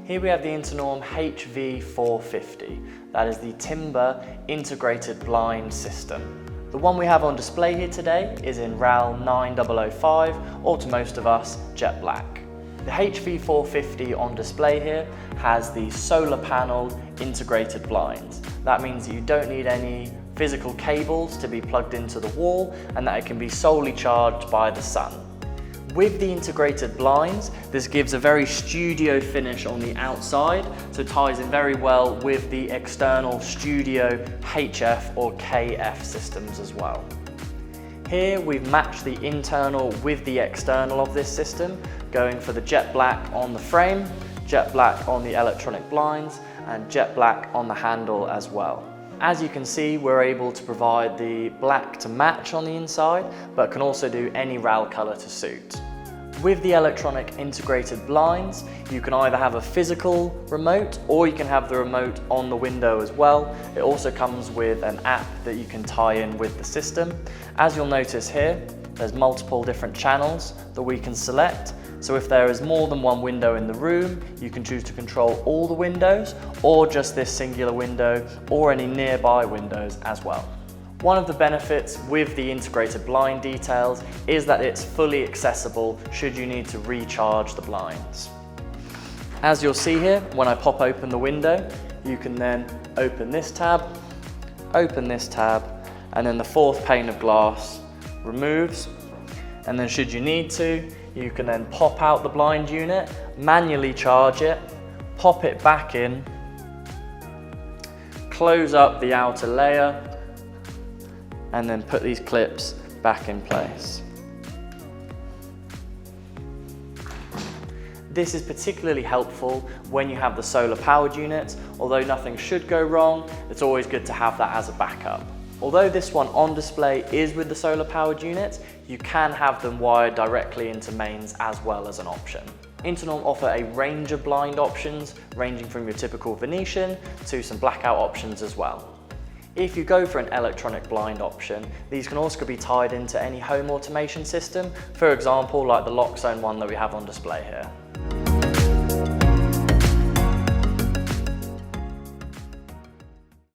Here we have the Internorm HV450. That is the Timber Integrated Blind System. The one we have on display here today is in RAL 9005, or to most of us, jet black. The HV450 on display here has the solar panel integrated blinds. That means that you don't need any physical cables to be plugged into the wall and that it can be solely charged by the sun. With the integrated blinds, this gives a very studio finish on the outside, so it ties in very well with the external studio HF or KF systems as well. Here we've matched the internal with the external of this system, going for the jet black on the frame, jet black on the electronic blinds, and jet black on the handle as well. As you can see, we're able to provide the black to match on the inside, but can also do any RAL colour to suit. With the electronic integrated blinds, you can either have a physical remote or you can have the remote on the window as well. It also comes with an app that you can tie in with the system. As you'll notice here, there's multiple different channels that we can select. So if there is more than one window in the room, you can choose to control all the windows or just this singular window or any nearby windows as well. One of the benefits with the integrated blind details is that it's fully accessible should you need to recharge the blinds. As you'll see here, when I pop open the window, you can then open this tab, and then the fourth pane of glass removes. And then should you need to, you can then pop out the blind unit, manually charge it, pop it back in, close up the outer layer, and then put these clips back in place. This is particularly helpful when you have the solar powered units. Although nothing should go wrong, it's always good to have that as a backup. Although this one on display is with the solar powered units, you can have them wired directly into mains as well as an option. Internorm offer a range of blind options, ranging from your typical Venetian to some blackout options as well. If you go for an electronic blind option, these can also be tied into any home automation system, for example like the lock zone one that we have on display here.